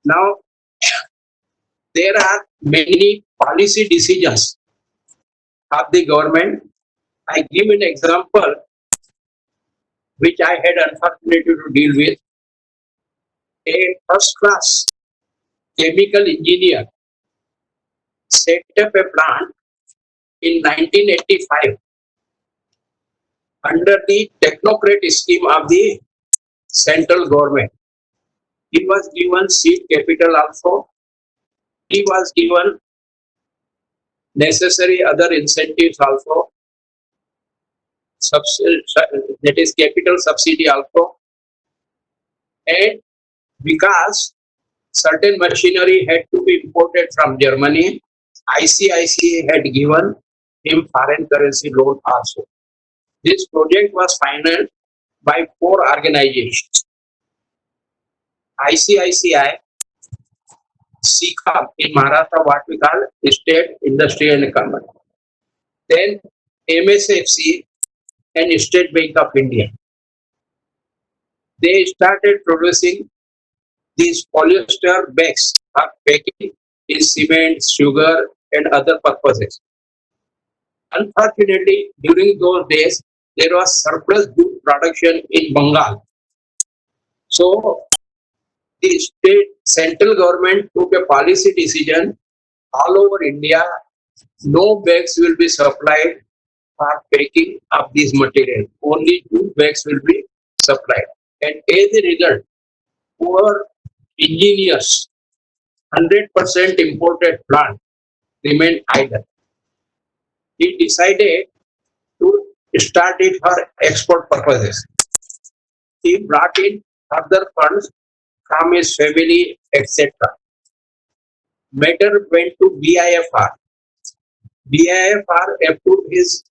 Now, there are many policy decisions of the government. I give an example which I had unfortunately to deal with. A first class chemical engineer set up a plant in 1985 under the technocrat scheme of the central government. He was given seed capital also. He was given necessary other incentives also. That is capital subsidy also. And because certain machinery had to be imported from Germany, ICICI had given him foreign currency loan also. This project was financed by four organizations: ICICI, SICA in Maharashtra, what we call State Industry and Economy, then MSFC and State Bank of India. They started producing these polyester bags for packing in cement, sugar, and other purposes. Unfortunately, during those days, there was surplus good production in Bengal. So, the state central government took a policy decision all over India. No bags will be supplied for packing of these material. Only two bags will be supplied. And as a result, poor engineers, 100% imported plant remained idle. He decided to start it for export purposes. He brought in further funds from his family, etc. Matter went to BIFR. BIFR approved his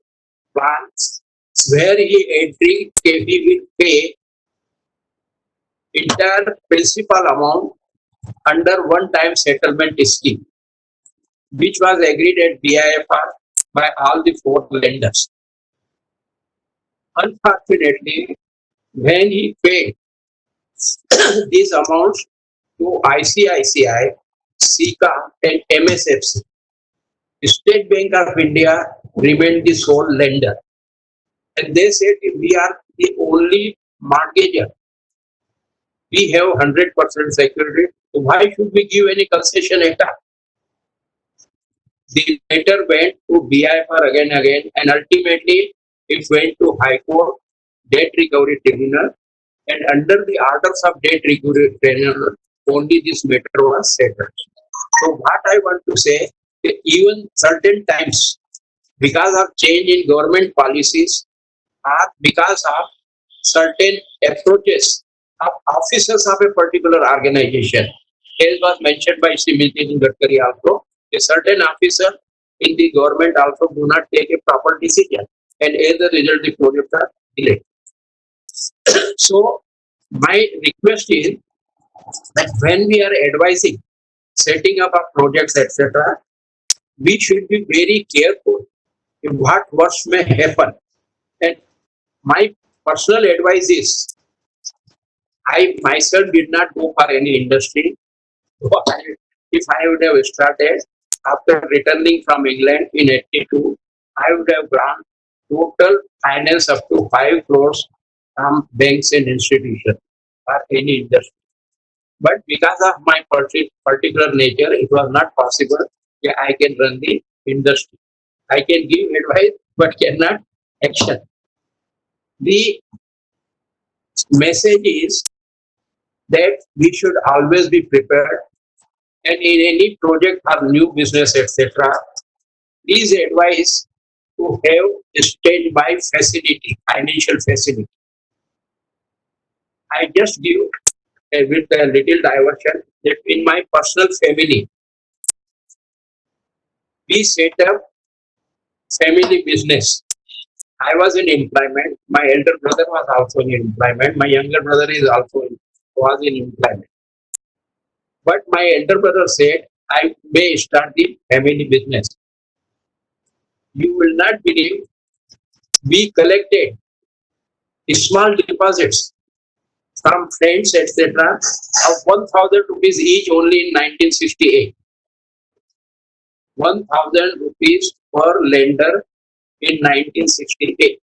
plans where he will pay entire principal amount under one-time settlement scheme, which was agreed at BIFR by all the four lenders. Unfortunately, when he paid these amounts to ICICI, SICA, and MSFC, State Bank of India remained the sole lender. And they said, if we are the only mortgager, we have 100% security, so why should we give any concession at all? The matter went to BIFR again, and ultimately it went to High Court, Debt Recovery Tribunal, and under the orders of Debt Recovery Tribunal, only this matter was settled. So what I want to say, even certain times, because of change in government policies or because of certain approaches of officers of a particular organization, as was mentioned by Sri Nitin Gadkari also, a certain officer in the government also do not take a proper decision, and as a result the projects are delayed. So my request is that when we are advising setting up of projects, etc., we should be very careful in what worst may happen. And my personal advice is, I myself did not go for any industry. If I would have started after returning from England in 82, I would have gone total finance up to 5 crores from banks and institutions or any industry. But because of my particular nature, it was not possible. Yeah, I can run the industry. I can give advice, but cannot action. The message is that we should always be prepared, and in any project or new business, etc., please advise to have a standby facility, financial facility. I just give with a little diversion that in my personal family, we set up family business. I was in employment. My elder brother was also in employment. My younger brother is also was in employment. But my elder brother said, I may start the family business. You will not believe, we collected small deposits from friends, etc., of 1,000 rupees each only in 1968. 1,000 rupees per lender in 1968.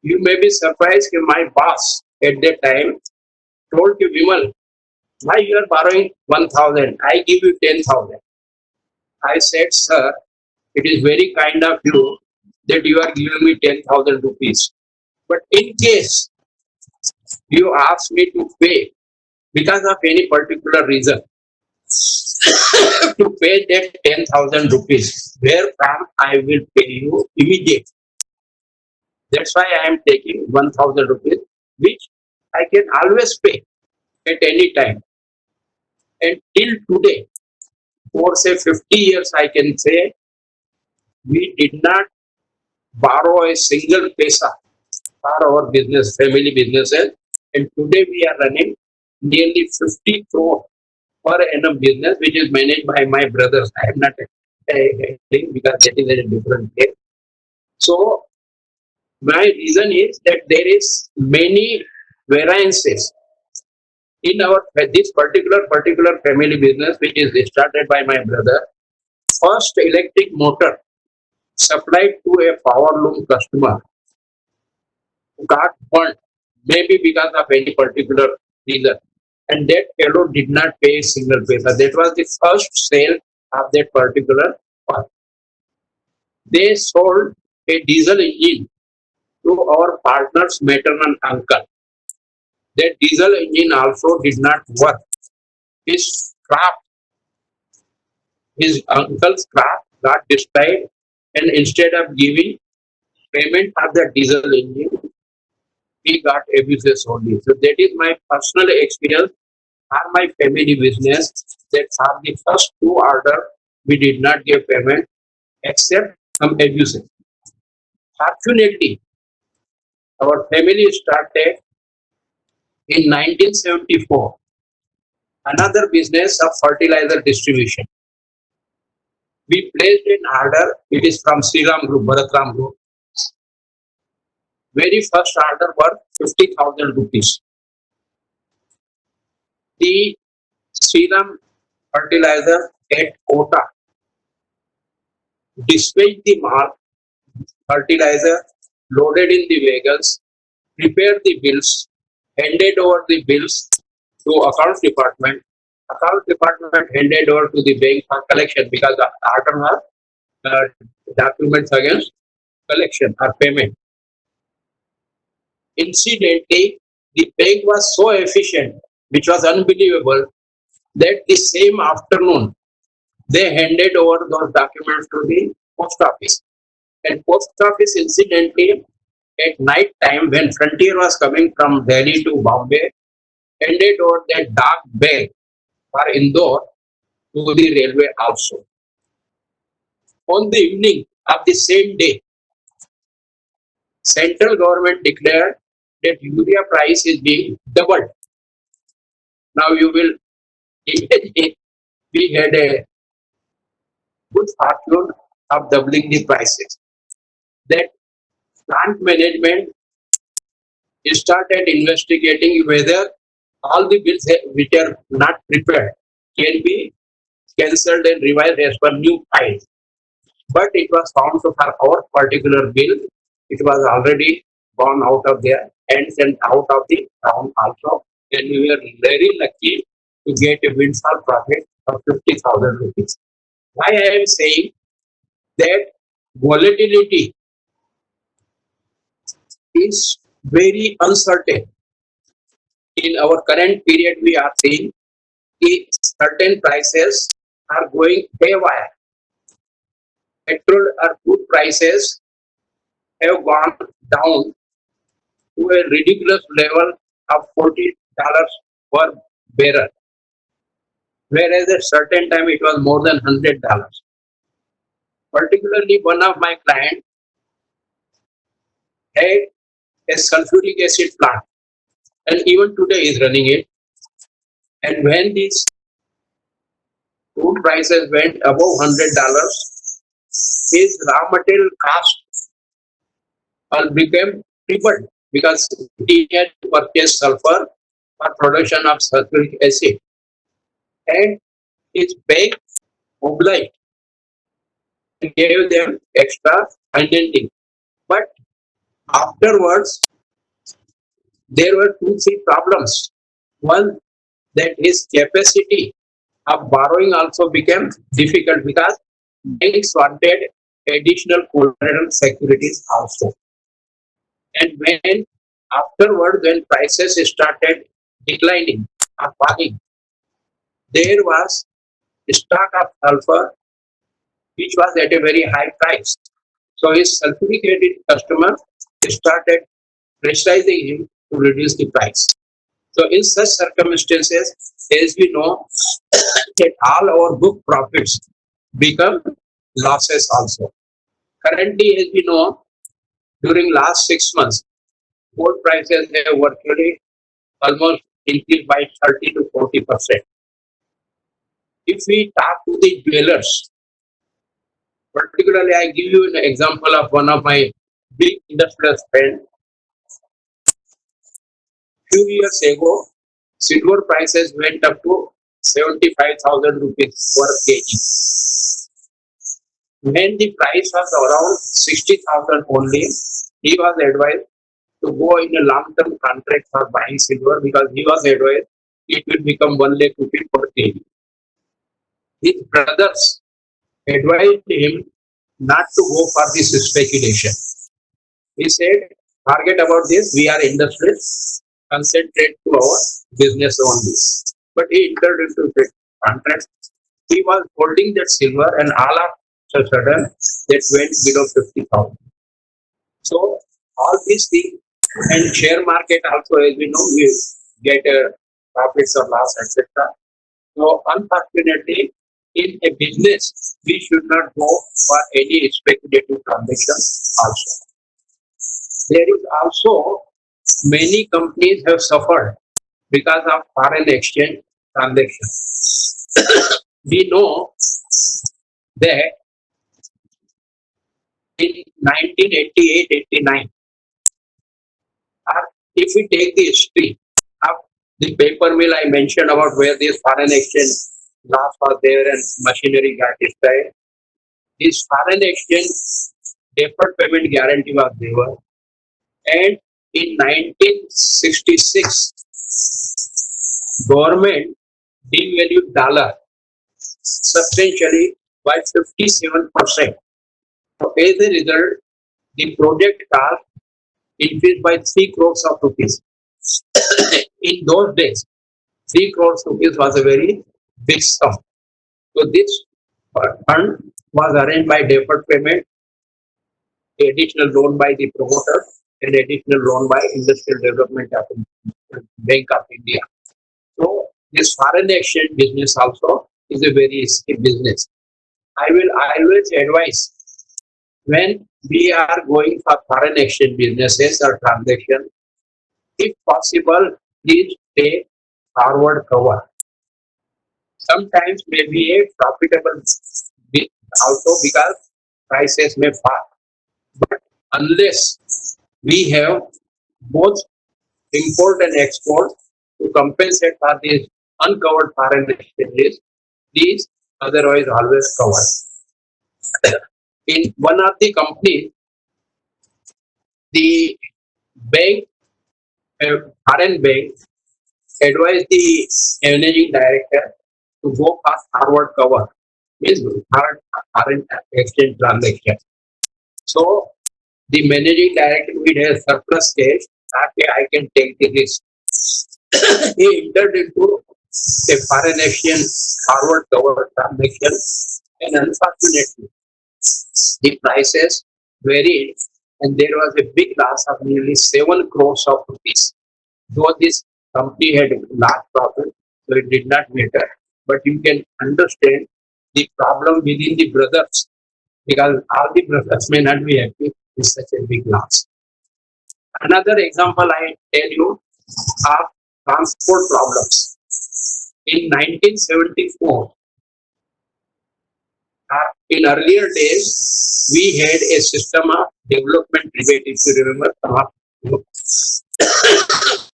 You may be surprised that my boss at that time told you, Vimal, why you are borrowing 1,000? I give you 10,000. I said, sir, it is very kind of you that you are giving me 10,000 rupees. But in case you ask me to pay because of any particular reason, to pay that 10,000 rupees, wherefrom I will pay you immediately. That's why I am taking 1,000 rupees, which I can always pay at any time. And till today, for say 50 years, I can say we did not borrow a single paisa for our business, family businesses. And today we are running nearly 50 crore per annum business, which is managed by my brothers. I am not handling because that is a different case. So my reason is that there is many variances in our this particular family business, which is started by my brother. First electric motor supplied to a power loom customer got burnt, maybe because of any particular reason, and that fellow did not pay a single paisa. That was the first sale of that particular part. They sold a diesel engine to our partner's maternal uncle. That diesel engine also did not work. His scrap, his uncle's scrap got destroyed, and instead of giving payment of the diesel engine, he got abuses only. So that is my personal experience or my family business that for the first two order we did not give payment except some abuses. Fortunately, our family started in 1974 another business of fertilizer distribution. We placed an order, it is from Sriram Group, Bharatram Group. Very first order worth 50,000 rupees. The Sriram fertilizer at Kota dispatched the mark fertilizer, loaded in the vehicles, prepared the bills, handed over the bills to accounts department. Accounts department handed over to the bank for collection because the order was documents against collection or payment. Incidentally, the bank was so efficient, which was unbelievable, that the same afternoon they handed over those documents to the post office. And post office, incidentally, at night time when Frontier was coming from Delhi to Bombay, handed over that dark bag for Indore to the railway also. On the evening of the same day, central government declared that urea price is being doubled. Now you will imagine we had a good fortune of doubling the prices. That plant management started investigating whether all the bills which are not prepared can be cancelled and revised as per new price. But it was found so for our particular bill, it was already gone out of their hands and out of the town also. And we were very lucky to get a windfall profit of 50,000 rupees. Why I am saying that volatility is very uncertain. In our current period, we are seeing certain prices are going haywire. Petrol or food prices have gone down to a ridiculous level of $40 per barrel, whereas at certain time it was more than $100. Particularly, one of my clients had a sulfuric acid plant, and even today is running it. And when these food prices went above $100, his raw material cost became tripled because he had to purchase sulfur for production of sulfuric acid, and his bank obliged and gave them extra financing. But afterwards, there were two, three problems. One, that his capacity of borrowing also became difficult because banks wanted additional collateral securities also. And when afterward, when prices started declining or falling, there was stock of sulfur which was at a very high price. So his sulfuric acid customer started pressurizing him to reduce the price. So in such circumstances, as we know, that all our book profits become losses also. Currently, as we know, during last 6 months, gold prices have virtually almost increased by 30 to 40%. If we talk to the dwellers, particularly I give you an example of one of my big industrial friends. Few years ago, silver prices went up to 75,000 rupees per kg. When the price was around 60,000 only, he was advised to go in a long-term contract for buying silver because he was advised it will become 1 lakh rupees per kg. His brothers advised him not to go for this speculation. He said, forget about this, we are industrialists, concentrate to our business only. But he entered into the contract. He was holding that silver and all of a sudden that went below 50,000. So all these things and share market also, as we know, we get profits or loss, etc. So unfortunately, in a business, we should not go for any speculative transaction also. There is also many companies have suffered because of foreign exchange transactions. We know that in 1988-89, if we take the history of the paper mill I mentioned about where this foreign exchange loss was there and machinery got destroyed, this foreign exchange deferred payment guarantee was there. And in 1966, government devalued dollar substantially by 57%. So as a result, the project cost increased by 3 crores of rupees. In those days, 3 crores rupees was a very big sum. So this fund was arranged by deferred payment, additional loan by the promoter, and additional loan by Industrial Development Bank of India. So this foreign exchange business also is a very risky business. I will always advise when we are going for foreign exchange businesses or transactions, if possible, please take forward cover. Sometimes may be a profitable bit also because prices may fall. But unless we have both import and export to compensate for these uncovered foreign exchanges, these otherwise always covered. In one of the companies, the bank, foreign bank, advised the managing director to go for forward cover, means foreign exchange transaction. So the managing director will have surplus cash, okay, I can take the risk. He entered into a foreign exchange forward cover transaction, and unfortunately, the prices varied, and there was a big loss of nearly 7 crores of rupees. Though this company had large profit, so it did not matter. But you can understand the problem within the brothers because all the brothers may not be happy with such a big loss. Another example I tell you are transport problems. In 1974, in earlier days, we had a system of development rebate. If you remember,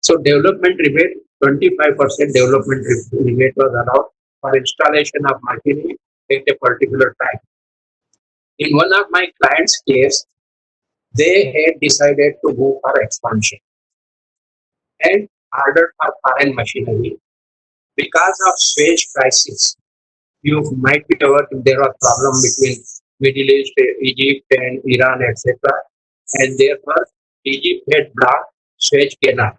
So development rebate, 25% development rebate was allowed for installation of machinery at a particular time. In one of my clients' case, they had decided to go for expansion and ordered for foreign machinery because of Suez crisis. You might be aware there was problem between Middle East, Egypt, and Iran, etc. And therefore, Egypt had blocked Suez Canal,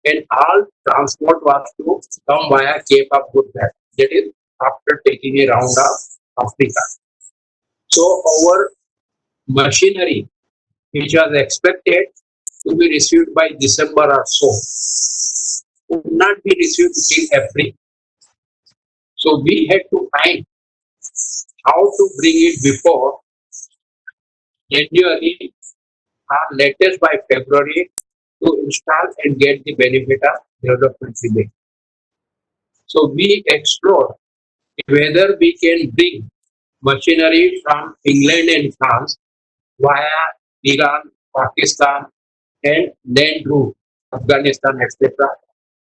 and all transport was to come via Cape of Good Hope. That is, after taking a round of Africa. So, our machinery, which was expected to be received by December or so, could not be received till April. So, we had to find how to bring it before January or latest by February to install and get the benefit of development rebate. So we explore whether we can bring machinery from England and France via Iran, Pakistan, and then through Afghanistan, etc.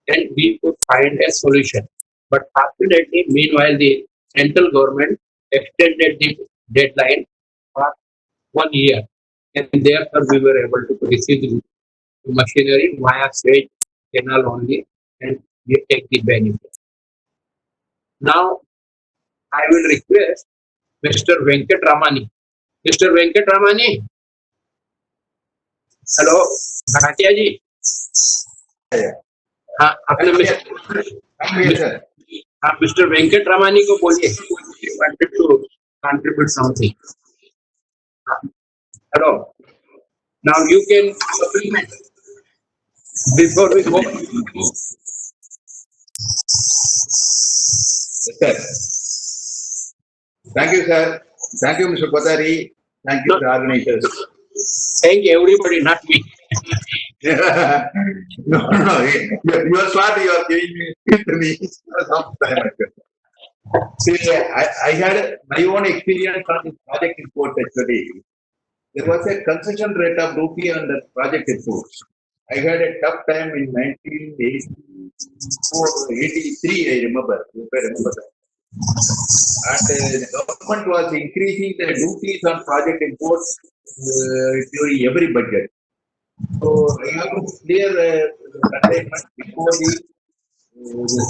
And we could find a solution. But fortunately, meanwhile, the central government extended the deadline for 1 year, and therefore we were able to receive the machinery via Suez Canal only, and we take the benefit. Now, I will request Mr. Venkat Ramani. Mr. Venkat Ramani, hello, Bhatia जी. हाँ, अपने mister Venkat Ramani को बोलिए. Wanted to contribute something. Hello. Now you can supplement before we go. Sir. Thank you, sir. Thank you, Mr. Patari. Thank you, the organizers. Thank everybody, not me. No, you are smart. You are giving me to me some time. See, I had my own experience on this project report actually. There was a concession rate of rupee on the project reports. I had a tough time in 1984, 83, I remember, if I remember that. And the government was increasing the duties on project imports during every budget. So I have to clear containment before this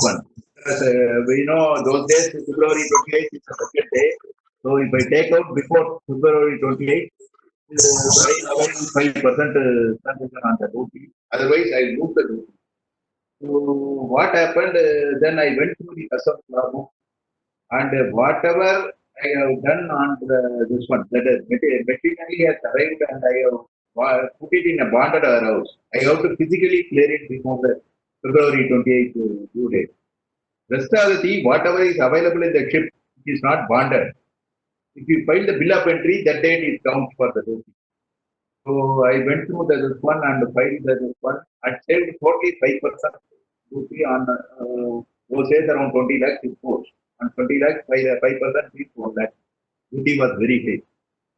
one. Because we know those days, February 28th is a budget day. So if I take out before February 28th, I avoid 5% concession on the duty. Otherwise, I lose the duty. So what happened? Then I went through the customs law book, and whatever I have done on this one, that is materially has arrived, and I have put it in a bonded warehouse. I have to physically clear it before the February 28th due date. Rest of the thing, whatever is available in the ship, it is not bonded. If you file the bill of entry, that date is count for the duty. So I went through this one and filed this one and saved 45% duty on those days around 20 lakhs imports. And 20 lakhs, 5% is 4 lakhs. Duty was very high.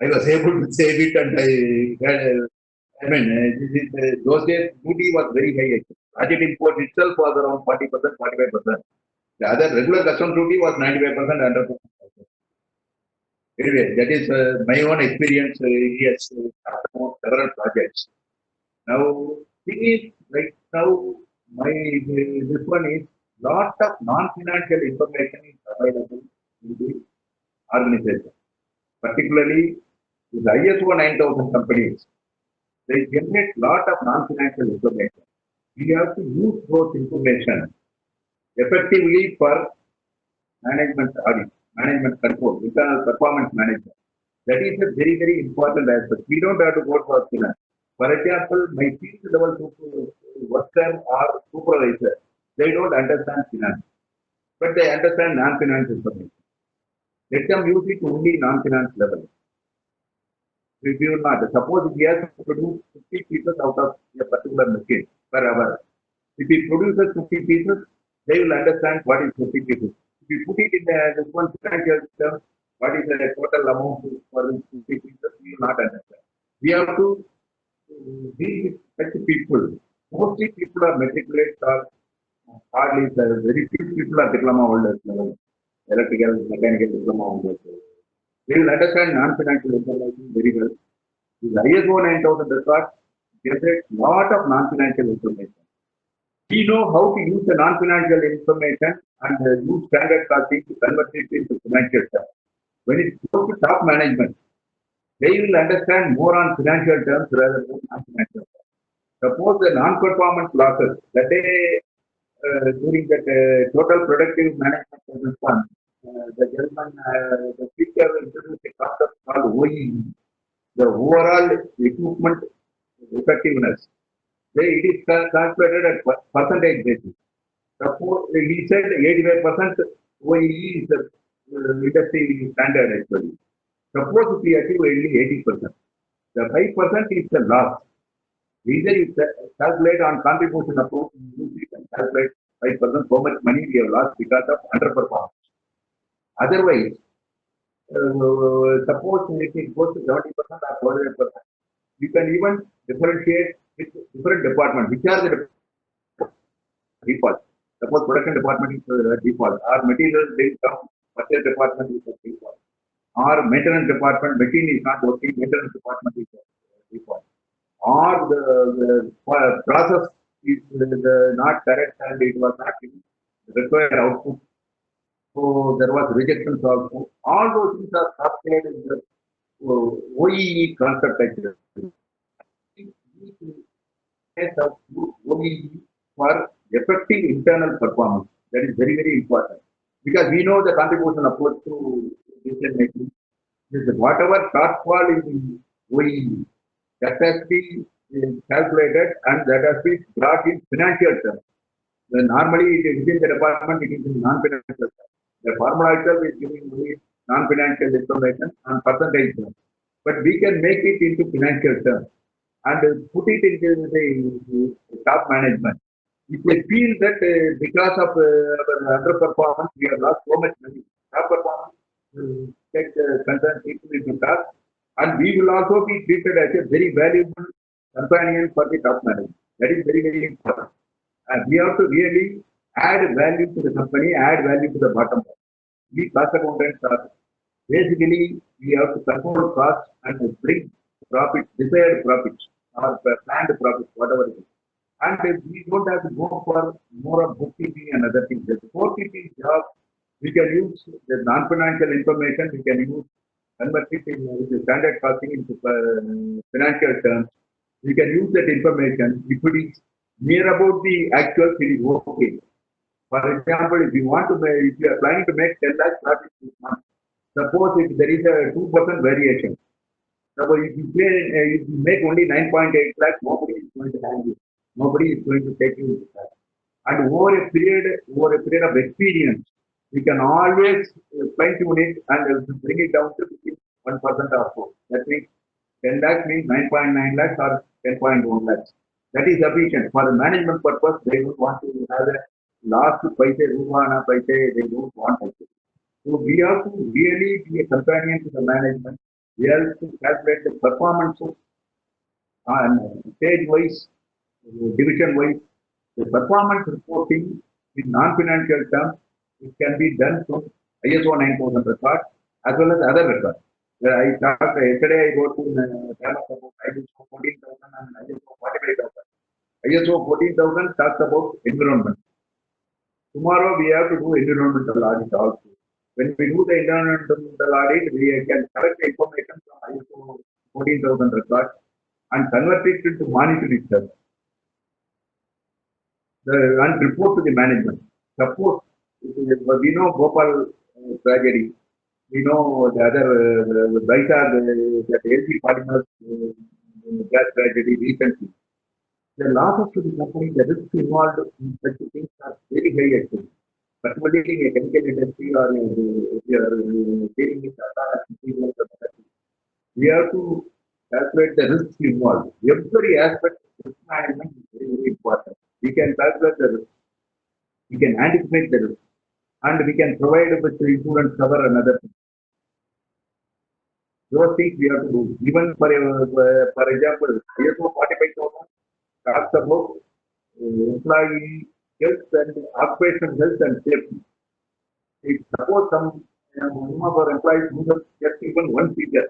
I was able to save it, and those days duty was very high. Project import itself was around 40%, 45%. The other regular custom duty was 95% under 100%. Anyway, that is my own experience. Yes, several projects. Now, thing is, right now, my this one is lot of non-financial information is available in the organization. Particularly, the ISO 9000 companies, they generate lot of non-financial information. We have to use those information effectively for management audit, management control, internal performance management. That is a very, very important aspect. We don't have to go for finance. For example, my field level worker or supervisor, they don't understand finance, but they understand non-finance information. Let them use it only non-finance level. If you will not, suppose he has to produce 50 pieces out of a particular machine per hour. If he produces 50 pieces, they will understand what is 50 pieces. If you put it in this one financial system, what is the total amount for these 50 pieces, we will not understand. We have to deal with such people Mostly people are matriculate or hardly very few people are diploma holders level, electrical, mechanical diploma holders. They will understand non-financial information very well. The ISO 9000 record generates lot of non-financial information. We know how to use the non-financial information and use standard costing to convert it into financial terms. When it goes to top management, they will understand more on financial terms rather than non-financial terms. Suppose the non-performance losses, that day during that total productive management of the fund, the gentleman, the speaker introduced a concept called OEE, the overall equipment effectiveness. It is calculated at percentage basis. Suppose he said 85% OEE is the industry standard actually. Suppose if we achieve only 80%, the 5% is the loss. Either you calculate on contribution approach, you can calculate 5% how much money we have lost because of underperformance. Otherwise, suppose if it goes to 70% or 48%, you can even differentiate with different departments. Which are the default? Suppose production department is default, or material didn't come, purchase department is default, or maintenance department, machine is not working, maintenance department is default, or the process is not correct and it was not required output. So there was rejections also. All those things are captured in the OEE concept actually. Of OEE for effective internal performance. That is very, very important. Because we know the contribution approach to decision making. Whatever shortfall is in OEE, that has been calculated and that has been brought in financial terms. Normally, it is within the department, it is in non-financial terms. The formula itself is giving only non-financial information and percentage terms. But we can make it into financial terms and put it into the top management. If they feel that because of our underperformance, we have lost so much money, top performance will take concerned people into task, and we will also be treated as a very valuable companion for the top management. That is very, very important. And we have to really add value to the company, add value to the bottom line. We cost accountants are basically we have to control costs and bring profits, desired profits or planned profits, whatever it is. And we don't have to go for more of bookkeeping and other things. The bookkeeping job, we can use the non-financial information, we can use convert it in the standard costing into financial terms. We can use that information. If it is near about the actual, it is okay. For example, if you want to make, if you are planning to make 10 lakh profit this month, suppose if there is a 2% variation. Suppose if you if you make only 9.8 lakh, nobody is going to have you. Nobody is going to take you into that. And over a period of experience, we can always fine tune it and bring it down to 1% or so. That means 10 lakhs means 9.9 lakhs or 10.1 lakhs. That is sufficient. For the management purpose, they don't want to have a last paise, rupana paise, they don't want it. So we have to really be a companion to the management. We have to calculate the performance and stage-wise, division-wise. The performance reporting in non-financial terms, it can be done through ISO 9000 record as well as other records. I talked yesterday, I go to about ISO 14,000 and ISO 45,000. ISO 14,000 talks about environment. Tomorrow we have to do environmental audit also. When we do the environmental audit, we can collect the information from ISO 14,000 records and convert it into monitoring terms. And report to the management. Suppose we know Bhopal tragedy, we know the other that LG polymers gas tragedy recently. The losses to the company, the risks involved in such things are very high actually. Particularly in a chemical industry or if you are dealing with materials, we have to calculate the risks involved. Every aspect of risk management is very, very important. We can calculate the risk, we can anticipate the risk, and we can provide with the insurance cover and other things. Those things we have to do. Even for example, ISO 45,000 talks about employee health and occupational health and safety. If suppose some of our employees who have just even one finger,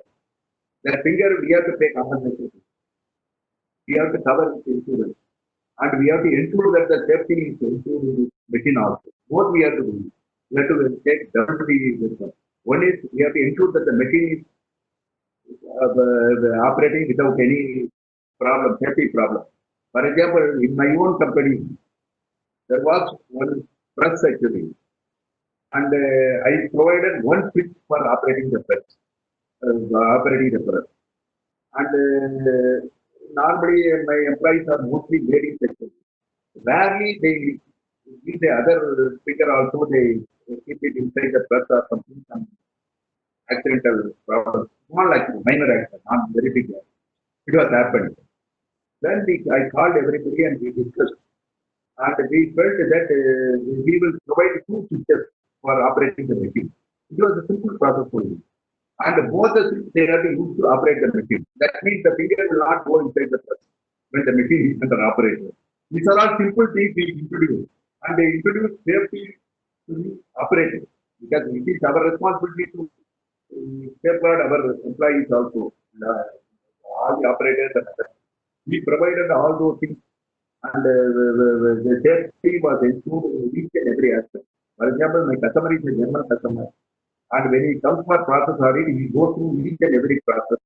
that finger we have to pay compensation. We have to cover with insurance. And we have to ensure that the safety is ensured in the machine also. Both we have to do. We have to take double the. One is we have to ensure that the machine is operating without any problem, safety problem. For example, in my own company, there was one press actually, and I provided one switch for operating the press, operating the press. And normally my employees are mostly ladies actually. Rarely they give the other speaker also, they keep it inside the press or something, some accidental problem, small accident, minor accident, not very big accident. It was happened. Then I called everybody and we discussed. And we felt that we will provide two switches for operating the machine. It was a simple process for you. And both the switches they have to use to operate the machine. That means the finger will not go inside the press when the machine is under operation. These are all simple things we introduce. And they introduce safety to the operator. Because it is our responsibility to safeguard our employees also. All the operators and others. We provided all those things and the safety was ensured in each and every aspect. For example, my customer is a German customer, and when he comes for process audit, he goes through each and every process.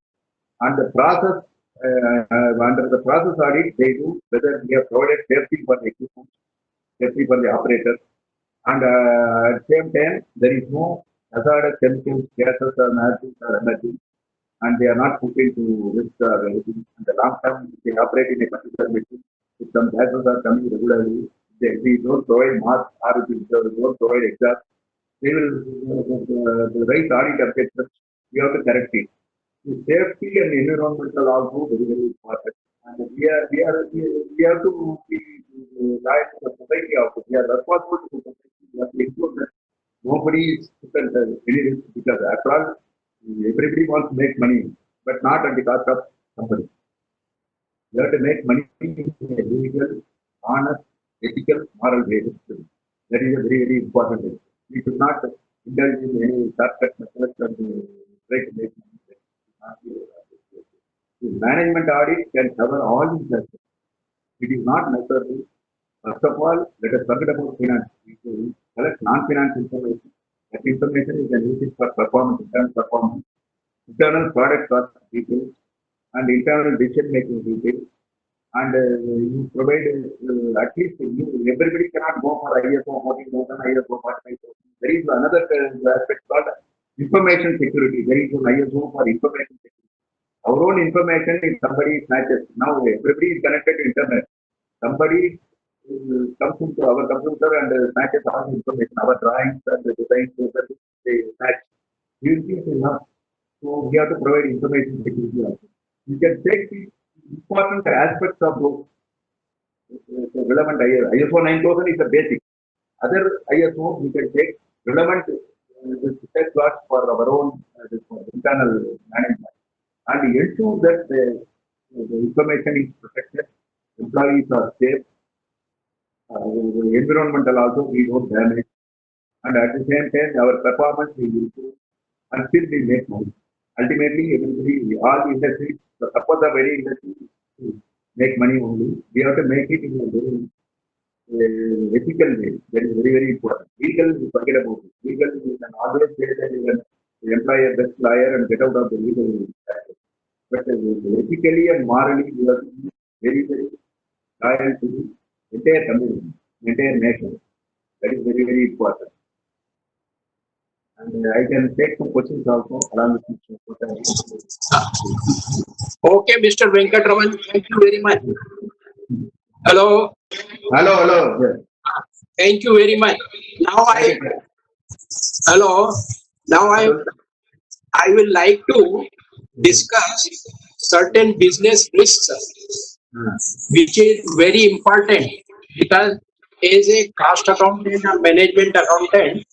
And the process, under the process audit, they do whether we have provided safety for the equipment, safety for the operator, and at the same time, there is no hazardous chemicals, gases, or materials or energy, and they are not put into risk or anything. In the long term, if they operate in a particular machine, if some gases are coming regularly, we don't provide mask or if we don't provide exhaust, they will raise audit objections. We have to correct it. The safety and environmental also very very important. And we have to be like the society also. We are responsible to the society. We have to ensure that nobody is put under any risk because after all, everybody wants to make money, but not at the cost of somebody. You have to make money in a legal, honest, ethical, moral way. That is a very, very important thing. We should not indulge in any shortcut methods and try to make money. The management audit can cover all these aspects. It is not necessary. First of all, let us forget about finance. We should collect non-finance information. That information is an use for performance, internal product cost details, and internal decision-making details. And you provide at least everybody cannot go for ISO 14,000, ISO 45,000. There is another aspect called information security. There is an ISO for information security. Our own information is somebody snatches. Now everybody is connected to internet. Somebody comes into our computer and snatches all the information, our drawings and the designs, they snatch. We will be enough. So we have to provide information security also. You can take the important aspects of those relevant ISO 9000 is the basic. Other ISO we can take relevant safeguards for our own internal management and ensure that the information is protected, employees are safe, environmental also we don't damage, and at the same time our performance will improve and still we make money. Ultimately, everybody, all the industries, the purpose of any industry to make money only. We have to make it in a very ethical way. That is very, very important. Legal, forget about it. Legal, you can always say that you can employ a best lawyer and get out of the legal practice. But ethically and morally, you have to be very, very loyal to the entire community, entire nation. That is very, very important. And I can take some questions also along with Mr. Okay, Mr. Venkatraman, thank you very much. Hello. Hello. Yes. Thank you very much. Now I will like to discuss certain business risks, which is very important because as a cost accountant or management accountant,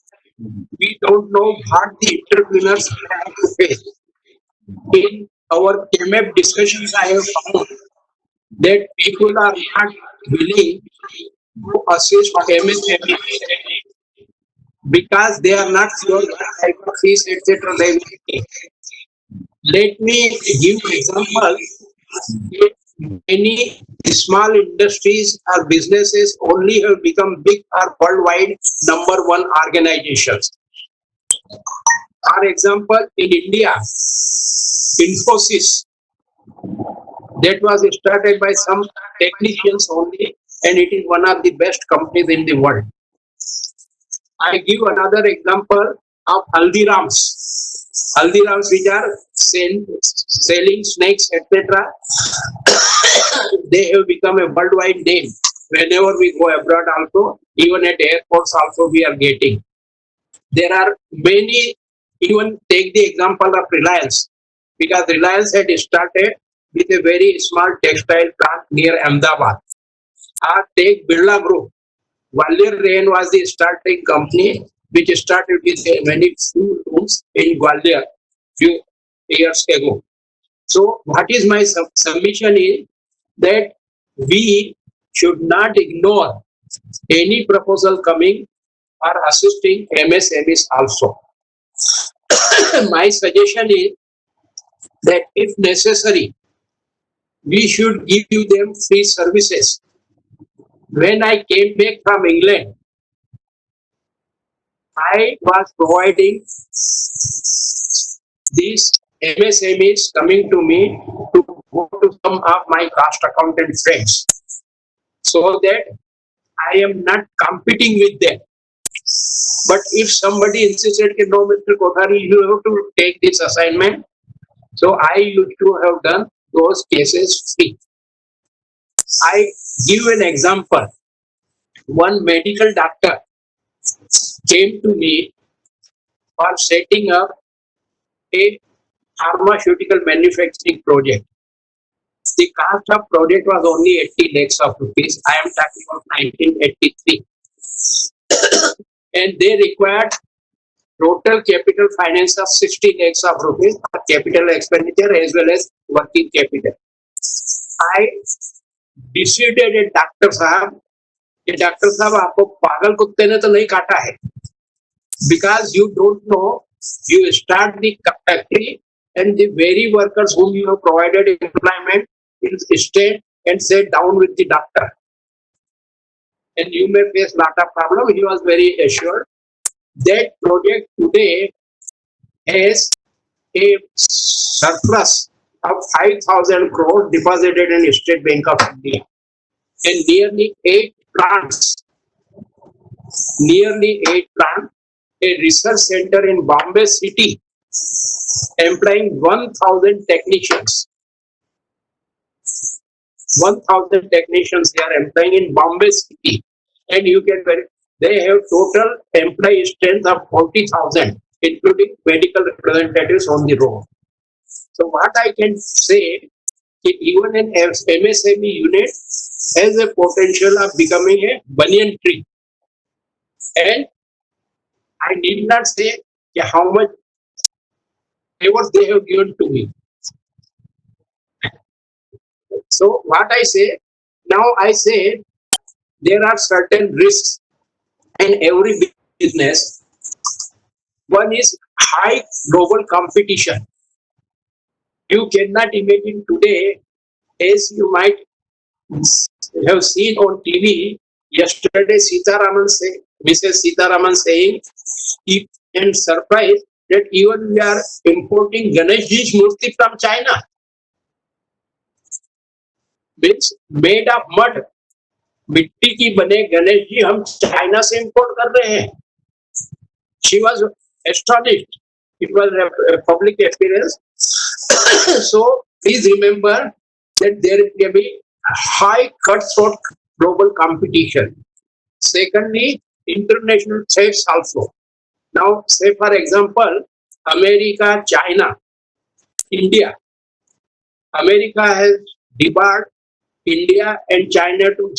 we don't know what the entrepreneurs have to face. In our KMF discussions, I have found that people are not willing to assist MSME because they are not sure what type of fees, etc. they will take. Let me give example. Many small industries or businesses only have become big or worldwide number one organizations. For example, in India, Infosys, that was started by some technicians only, and it is one of the best companies in the world. I give another example of Haldirams. Haldirams, which are selling snakes, etc. They have become a worldwide name. Whenever we go abroad, also, even at airports, also we are getting. There are many. Even take the example of Reliance, because Reliance had started with a very small textile plant near Ahmedabad. Or take Birla Group. Gwalior Rain was the starting company which started with many few rooms in Gwalior few years ago. So, what is my submission is that we should not ignore any proposal coming or assisting MSMEs also. My suggestion is that if necessary, we should give you them free services. When I came back from England, I was providing these MSMEs coming to me to go to some of my cost accountant friends so that I am not competing with them. But if somebody insisted, no, Mr. Kothari, you have to take this assignment. So I used to have done those cases free. I give an example. One medical doctor came to me for setting up a pharmaceutical manufacturing project. The cost of project was only 80 lakhs of rupees. I am talking about 1983. And they required total capital finance of 60 lakhs of rupees for capital expenditure as well as working capital. I decided a doctor साहब आपको पागल कुत्ते ने तो नहीं काटा है, because you don't know, you start the factory and the very workers whom you have provided employment will stay and sit down with the doctor, and you may face lot of problem. He was very assured. That project today has a surplus of 5,000 crore deposited in State Bank of India, and nearly 8 plants, a research center in Bombay city, employing 1,000 technicians. 1,000 technicians they are employing in Bombay city, and you can they have total employee strength of 40,000, including medical representatives on the road. So what I can say, even an MSME unit has a potential of becoming a banyan tree, and I need not say how much favors they have given to me. So what I say, now I say there are certain risks in every business. One is high global competition. You cannot imagine today, as you might have seen on TV yesterday, Mrs. Sitaraman saying, and surprised that even we are importing Ganeshji's Murti from China, which made of mud. मिट्टी की बने गणेश जी हम China से import कर रहे हैं. She was astonished. It was a public appearance. So please remember that there will be high cutthroat global competition. Secondly, international threats also. Now, say for example, America, China, India. America has debarred India and China to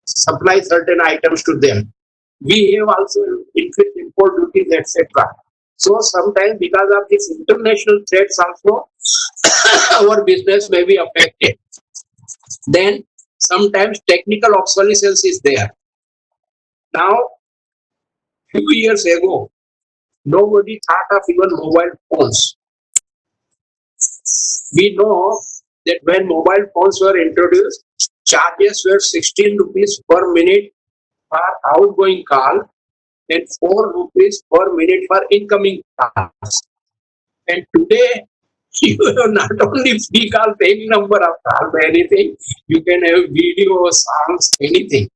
supply certain items to them. We have also increased import duties, etc. So sometimes because of these international threats also, our business may be affected. Then sometimes technical obsolescence is there. Now, few years ago, nobody thought of even mobile phones. We know that when mobile phones were introduced, charges were 16 rupees per minute for outgoing call and 4 rupees per minute for incoming calls. And today, you have not only free call, any number of calls, anything, you can have video, songs, anything.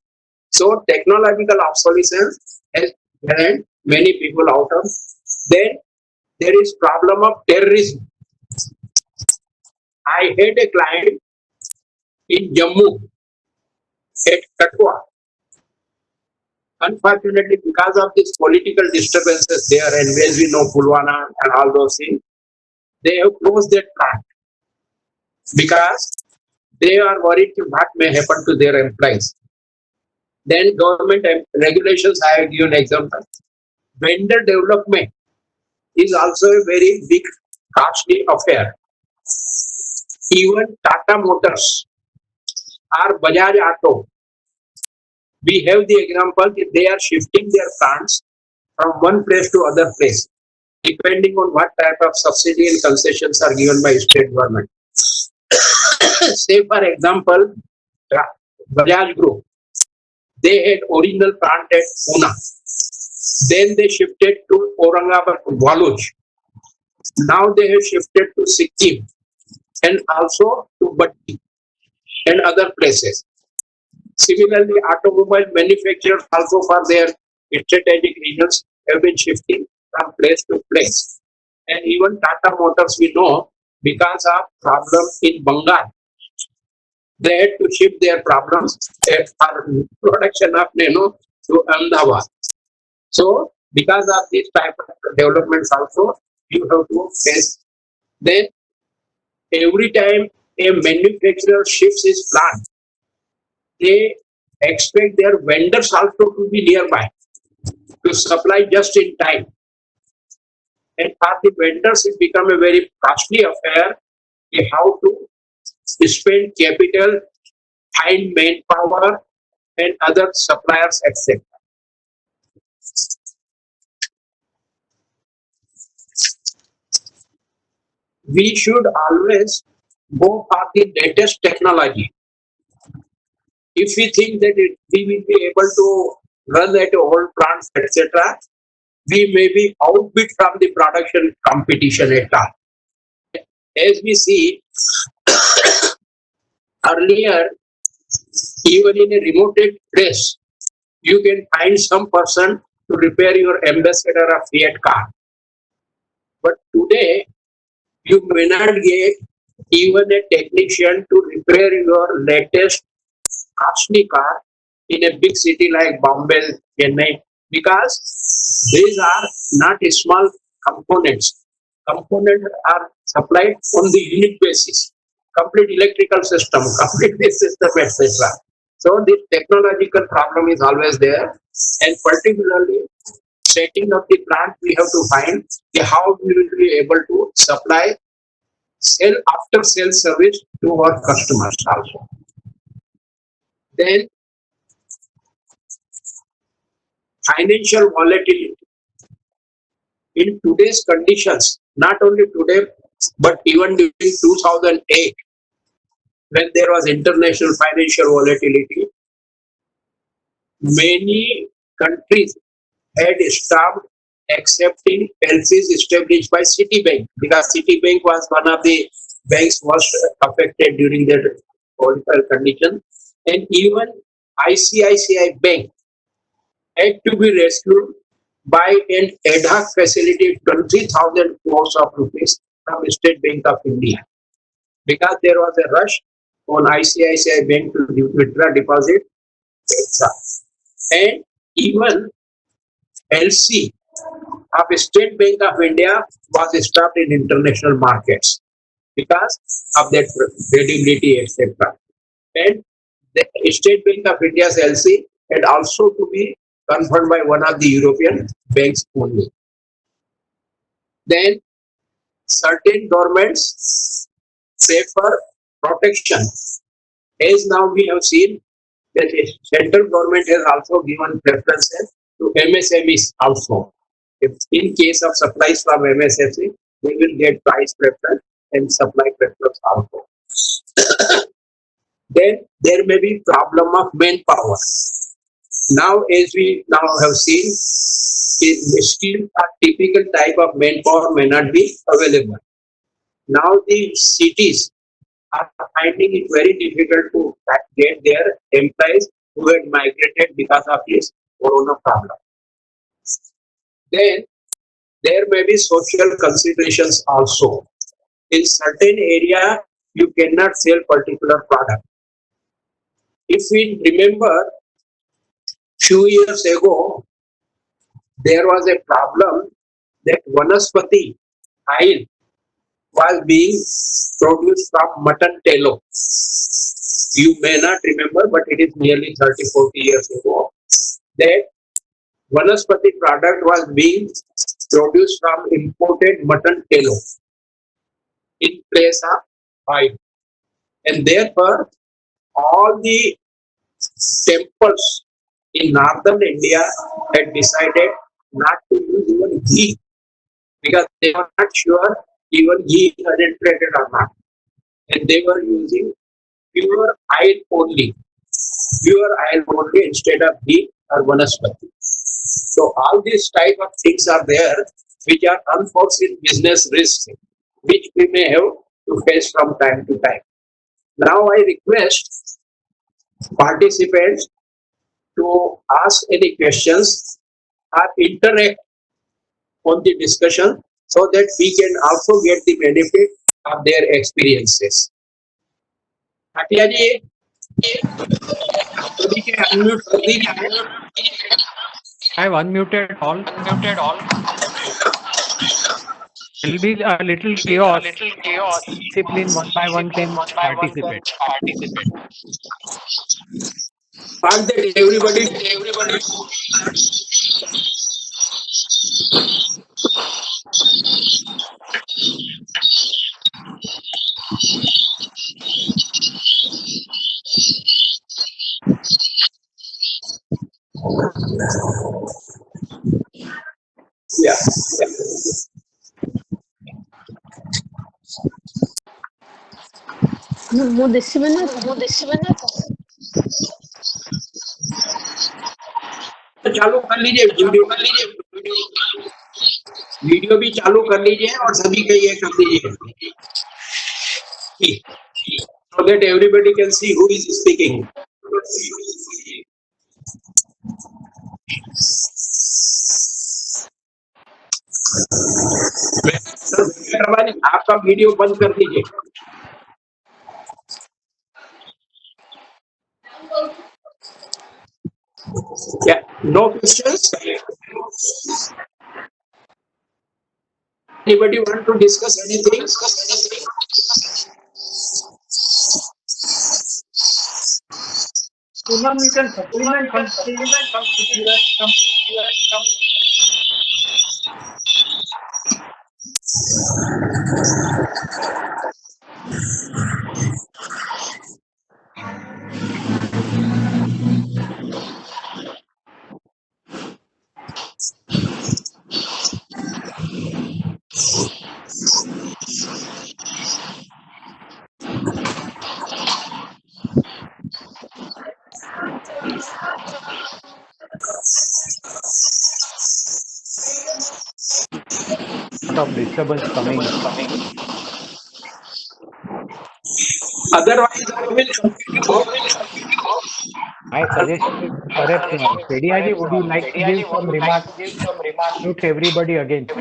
So technological obsolescence has burned many people out of. Then there is problem of terrorism. I had a client in Jammu at Katwa. Unfortunately, because of these political disturbances there, and as we know, Pulwama and all those things, they have closed that plant because they are worried what may happen to their employees. Then government regulations, I have given example. Vendor development is also a very big costly affair. Even Tata Motors or Bajaj Auto, we have the example that they are shifting their plants from one place to other place, depending on what type of subsidy and concessions are given by state government. Say for example, Bajaj Group, they had original plant at Pune. Then they shifted to Aurangabad, Waluj. Now they have shifted to Sikkim and also to Batti and other places. Similarly, automobile manufacturers also for their strategic regions have been shifting from place to place. And even Tata Motors, we know, because of problems in Bengal, they had to shift their problems for production of Nano to Ahmedabad. So, because of this type of developments also, you have to face. Then, every time a manufacturer shifts his plant, they expect their vendors also to be nearby to supply just in time. And for the vendors, it become a very costly affair. They have to spend capital, find manpower, and other suppliers, etc. We should always go for the latest technology. If we think that we will be able to run at old plants, etc., we may be outbid from the production competition at all. As we see, earlier, even in a remote place, you can find some person to repair your ambassador or Fiat car. But today, you may not get even a technician to repair your latest costly car in a big city like Bombay, Chennai, because these are not small components. Components are supplied on the unit basis, complete electrical system, complete this system, etc. So the technological problem is always there, and particularly setting up the plant, we have to find how we will be able to supply after sales service to our customers also. Then financial volatility in today's conditions, not only today, but even during 2008, when there was international financial volatility, many countries had stopped accepting LCs established by Citibank, because Citibank was one of the banks most affected during that volatile condition, and even ICICI Bank had to be rescued by an ad hoc facility 20,000 crores of rupees from State Bank of India, because there was a rush on ICICI Bank to withdraw deposit, etc. And even LC of State Bank of India was stopped in international markets because of that credibility, etc. And the State Bank of India's LC had also to be confirmed by one of the European banks only. Then certain governments prefer protection As now we have seen that the central government has also given preferences to MSMEs also. If in case of supplies from MSME, they will get price preference and supply preference also. Then there may be problem of manpower. Now, as we now have seen, still a typical type of manpower may not be available. Now the cities are finding it very difficult to get their employees who had migrated because of this corona problem. Then there may be social considerations also. In certain area, you cannot sell particular product. If we remember, few years ago, there was a problem that Vanaspati oil was being produced from mutton tallow. You may not remember, but it is nearly 30, 40 years ago that Vanaspati product was being produced from imported mutton tallow in place of oil. And therefore, all the temples in northern India had decided not to use even ghee because they were not sure even ghee is adulterated or not. And they were using pure oil only, instead of ghee or vanaspati. So all these type of things are there, which are unforeseen business risks, which we may have to face from time to time. Now I request participants to ask any questions or interact on the discussion so that we can also get the benefit of their experiences. Hatia ji, सभी के unmute कर दीजिए. I have unmuted all. Will be a little chaos. Discipline one by one can participate. Fact that everybody yeah. वो देसी बना तो चालू कर लीजिए वीडियो भी चालू कर लीजिए और सभी का ये कर दीजिए so that everybody can see who is speaking. Sir आपका वीडियो बंद कर दीजिए. Yeah, no questions. Anybody want to discuss anything? Lot of disturbance coming. Otherwise, I will continue. I suggested perhaps Pediaji, would you like to give some remarks? Mute everybody again. Oh,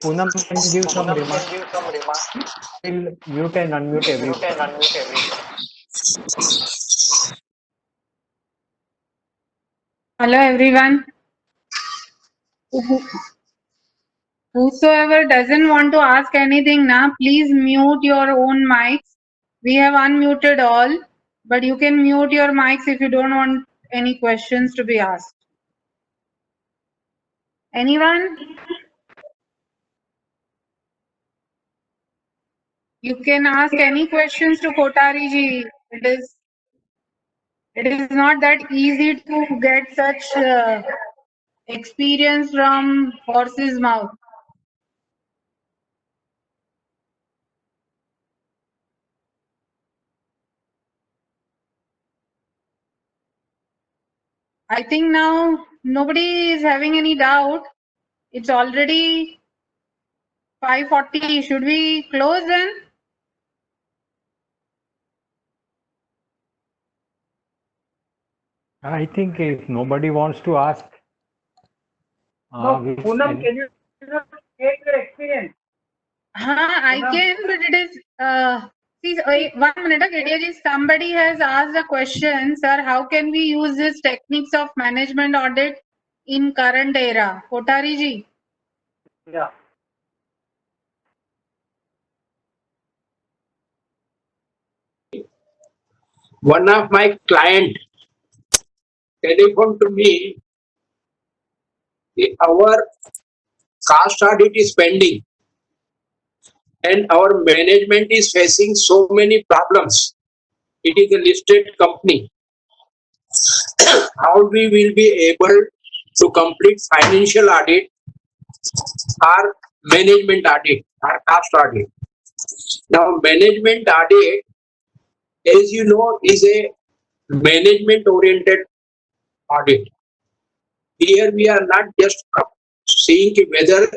Poonam can give some remarks. We'll mute and unmute everybody. Hello everyone. Whosoever doesn't want to ask anything now, please mute your own mics. We have unmuted all, but you can mute your mics if you don't want any questions to be asked. Anyone? You can ask any questions to Kotari ji. It is not that easy to get such experience from horse's mouth. I think now nobody is having any doubt. It's already 5:40. Should we close then? I think if nobody wants to ask, Poonam, can you share your experience? I can, but it is. See, wait, 1 minute, Kedia ji. Somebody has asked a question, sir. How can we use this techniques of management audit in current era? Kotari ji. Yeah. One of my client telephoned to me, our cost audit is pending and our management is facing so many problems. It is a listed company. How we will be able to complete financial audit or management audit or cost audit? Now, management audit, as you know, is a management oriented audit. Here we are not just seeing whether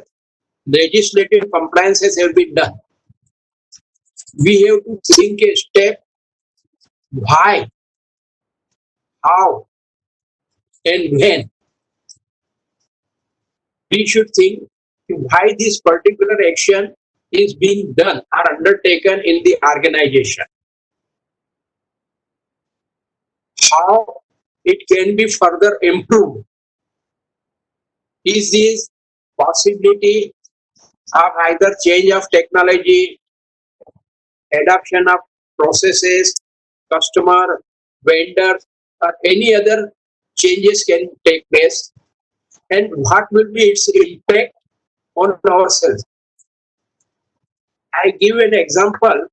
legislative compliances have been done. We have to think a step why, how, and when. We should think why this particular action is being done or undertaken in the organization. How it can be further improved. Is this possibility of either change of technology, adoption of processes, customer, vendors, or any other changes can take place, and what will be its impact on ourselves? I give an example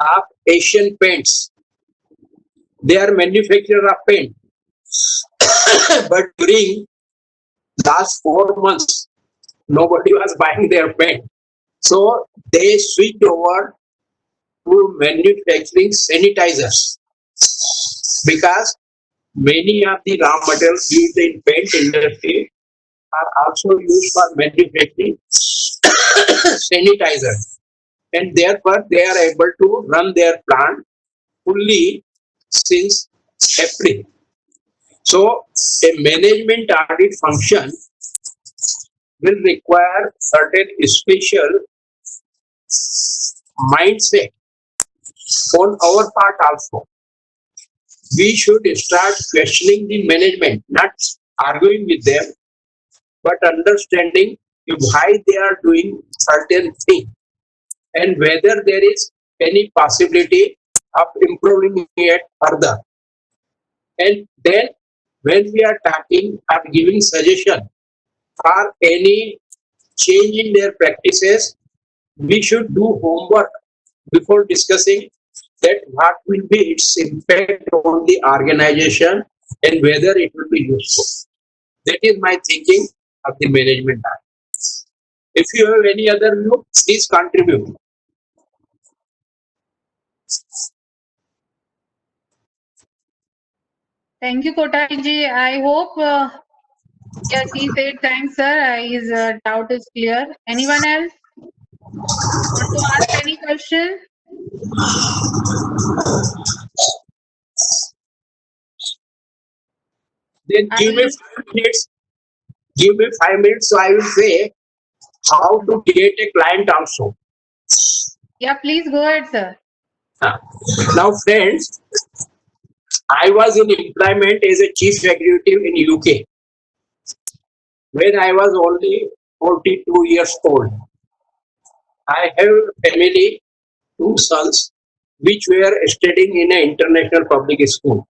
of Asian Paints. They are manufacturer of paint, but during last 4 months, nobody was buying their paint. So they switched over to manufacturing sanitizers because many of the raw materials used in paint industry are also used for manufacturing sanitizer, and therefore they are able to run their plant fully since April. So a management audit function will require certain special mindset on our part also. We should start questioning the management, not arguing with them, but understanding why they are doing certain thing and whether there is any possibility of improving it further. And then when we are talking or giving suggestion for any change in their practices, we should do homework before discussing that what will be its impact on the organization and whether it will be useful. That is my thinking of the management. If you have any other view, please contribute. Thank you, Kotari ji. I hope. Yes, he said thanks, sir. His doubt is clear. Anyone else want to ask any question? Then give me 5 minutes. Give me 5 minutes, so I will say how to get a client also. Yeah, please go ahead, sir. Now, friends, I was in employment as a chief executive in UK when I was only 42 years old. I have a family, 2 sons, which were studying in an international public school.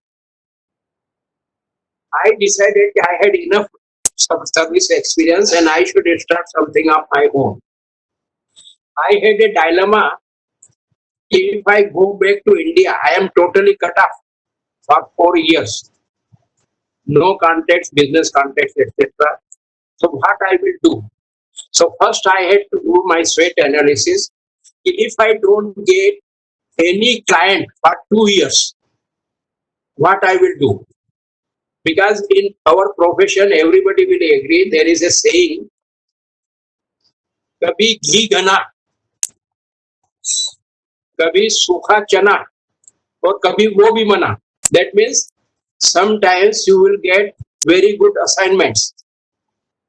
I decided I had enough service experience and I should start something of my own. I had a dilemma. If I go back to India, I am totally cut off for 4 years. No contacts, business contacts, etc. So what I will do? So first I had to do my sweat analysis. If I don't get any client for 2 years, what I will do? Because in our profession, everybody will agree, there is a saying, कभी घी घना, कभी सूखा चना, और कभी वो भी मना. That means sometimes you will get very good assignments.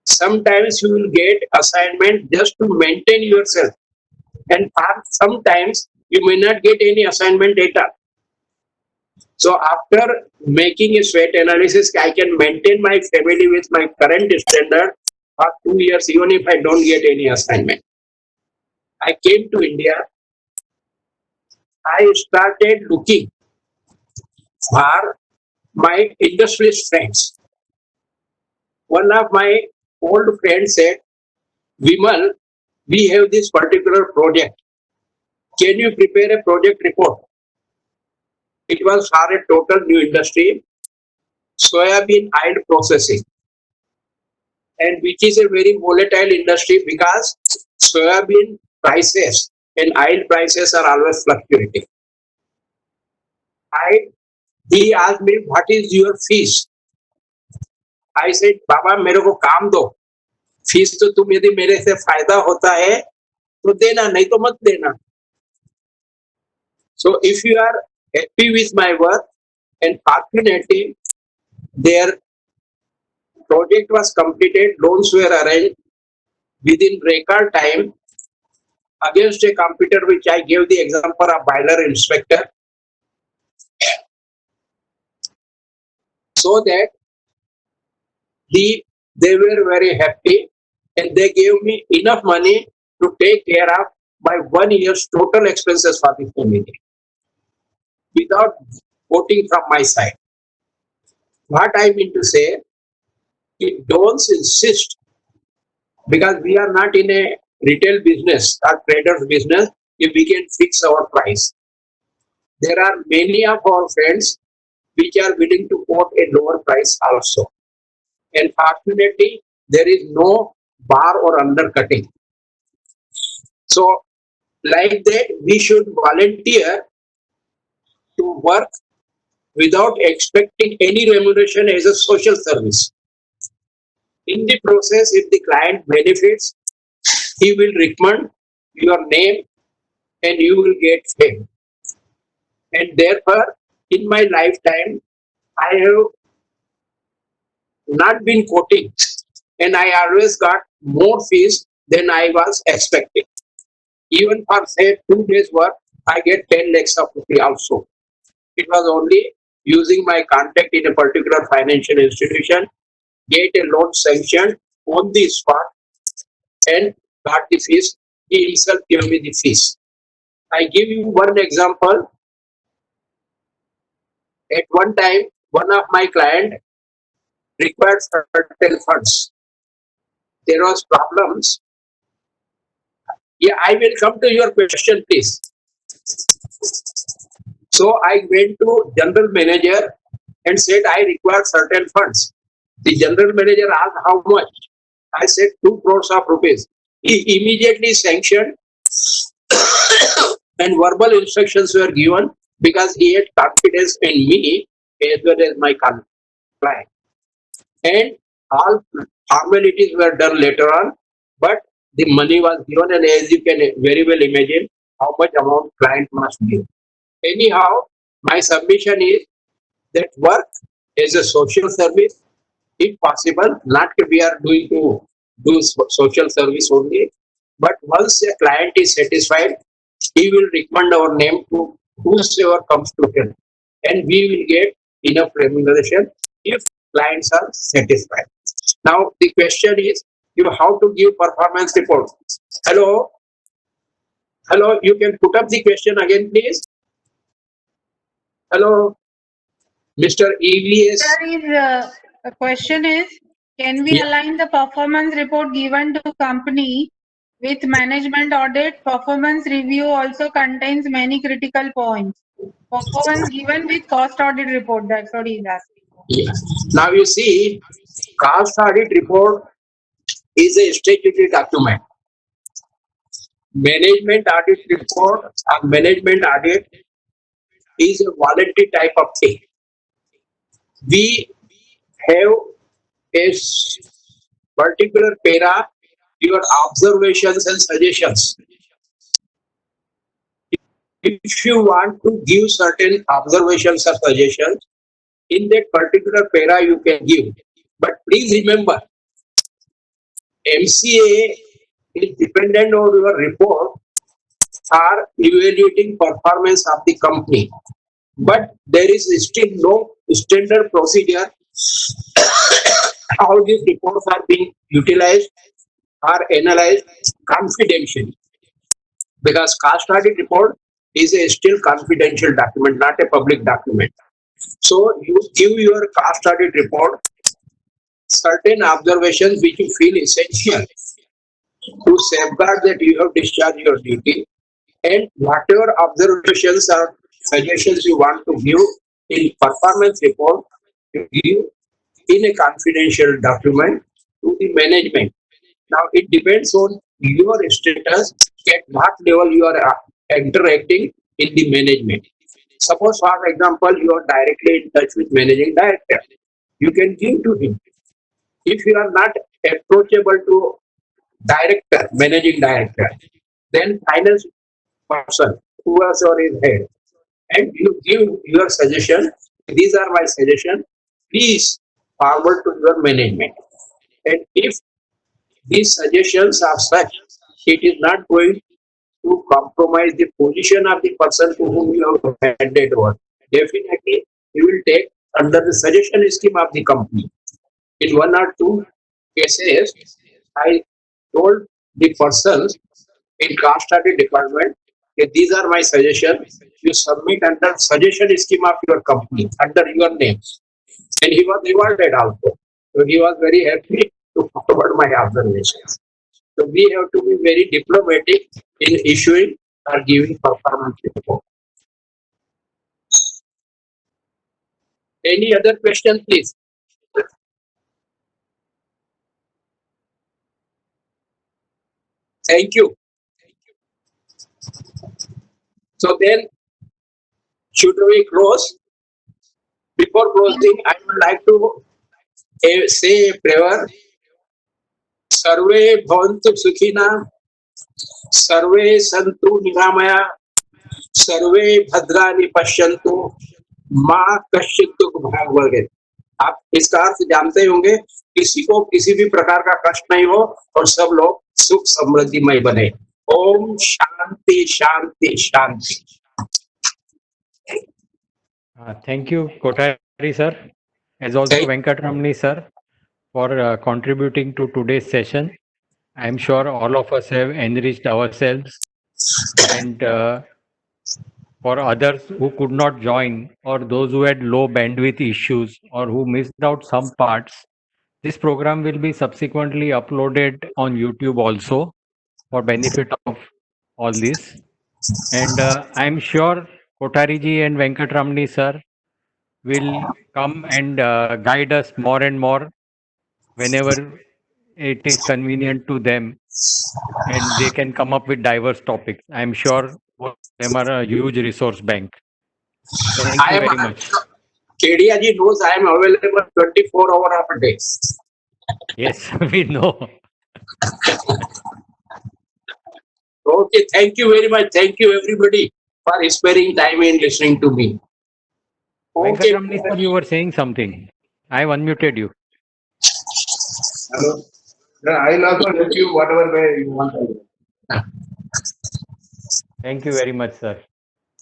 Sometimes you will get assignment just to maintain yourself. And sometimes you may not get any assignment data. So after making a SWOT analysis, I can maintain my family with my current standard for 2 years, even if I don't get any assignment. I came to India. I started looking for my industrialist friends. One of my old friends said, Vimal, we have this particular project. Can you prepare a project report? It was for a total new industry, soybean oil processing, and which is a very volatile industry because soybean prices and oil prices are always fluctuating. He asked me, what is your fees? I said, Baba, मेरे को काम दो. Fees तो तुम यदि मेरे से फायदा होता है तो देना, नहीं तो मत देना. So if you are happy with my work, and fortunately their project was completed, loans were arranged within record time against a computer which I gave the example of boiler inspector, so that they were very happy and they gave me enough money to take care of my 1 year's total expenses for the family without voting from my side. What I mean to say, don't insist, because we are not in a retail business or traders business, if we can fix our price. There are many of our friends which are willing to quote a lower price also. And fortunately, there is no bar or undercutting. So, like that, we should volunteer to work without expecting any remuneration as a social service. In the process, if the client benefits, he will recommend your name and you will get fame. And therefore, in my lifetime, I have not been quoting, and I always got more fees than I was expecting. Even for say 2 days work, I get 10 lakhs of rupee also. It was only using my contact in a particular financial institution, get a loan sanctioned on the spot, and got the fees. He himself gave me the fees. I give you one example. At one time, one of my client required certain funds. There was problems. Yeah, I will come to your question, please. So I went to general manager and said I require certain funds. The general manager asked how much. I said 2 crores of rupees. He immediately sanctioned and verbal instructions were given because he had confidence in me as well as my client. And all formalities were done later on, but the money was given, and as you can very well imagine how much amount client must give. Anyhow, my submission is that work is a social service, if possible, not that we are doing to do social service only, but once a client is satisfied, he will recommend our name to whosoever comes to him, and we will get enough remuneration if clients are satisfied. Now the question is, you how to give performance report. Hello, you can put up the question again, please. Hello, Mr. EVS. Sir, the question is, can we Yeah. align the performance report given to company with management audit, performance review also contains many critical points. Performance given with cost audit report. That's what he's asking. Yeah. Now you see, cost audit report is a statutory document. Management audit report or management audit is a voluntary type of thing. We have a particular para, your observations and suggestions. If you want to give certain observations or suggestions, in that particular para you can give. But please remember, MCA is dependent on your report are evaluating performance of the company. But there is still no standard procedure how these reports are being utilized or analyzed confidentially. Because cost audit report is a still confidential document, not a public document. So you give your cost audit report certain observations which you feel essential to safeguard that you have discharged your duty, and whatever observations or suggestions you want to give in performance report, you give in a confidential document to the management. Now it depends on your status at what level you are interacting in the management. Suppose, for example, you are directly in touch with managing director. You can give to him. If you are not approachable to director, managing director, then finance person, whoever is head, and you give your suggestion. These are my suggestions. Please forward to your management. And if these suggestions are such, it is not going to compromise the position of the person to whom you have handed over. Definitely, you will take under the suggestion scheme of the company. In one or two cases, I told the persons in cost audit department that these are my suggestions. You submit under suggestion scheme of your company under your names. And he was rewarded also. So he was very happy to forward my observations. So we have to be very diplomatic in issuing or giving performance report. Any other question, please? Thank you. So then, should we close? Before closing, I would like to say a prayer. सर्वे भवन्तु सुखिनः, सर्वे सन्तु निरामया, सर्वे भद्राणि पश्यन्तु, माँ कश्चित् दुःख भाग वर्गे। आप इसका अर्थ जानते होंगे, किसी को किसी भी प्रकार का कष्ट नहीं हो और सब लोग सुख समृद्धिमय बने। ओम शांति शांति शांति। Thank you, Kothari sir, as also Venkatramani sir, for contributing to today's session. I am sure all of us have enriched ourselves, and for others who could not join, or those who had low bandwidth issues or who missed out some parts, this program will be subsequently uploaded on YouTube also for benefit of all this. And I am sure Kothari ji and Venkatramani sir will come and guide us more and more whenever it is convenient to them, and they can come up with diverse topics. I am sure both of them are a huge resource bank. Thank I you am very much. Kedia ji knows I am available 24 hours of a day. Yes, we know. Okay, thank you very much. Thank you everybody for sparing time and listening to me. Okay. Venkatramani sir, you were saying something. I have unmuted you. Hello. Then I'll also let you whatever way you want. Thank you very much, sir.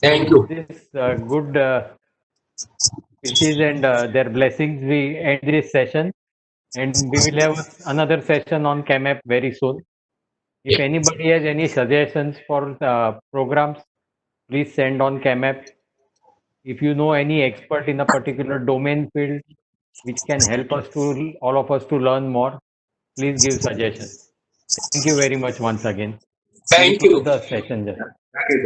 Thank you. This good wishes and their blessings, we end this session, and we will have another session on CAMAP very soon. If anybody has any suggestions for programs, please send on CAMAP. If you know any expert in a particular domain field which can help us to all of us to learn more, please give suggestions. Thank you very much once again. Thank We'll you. close the session, just. Thank you, sir.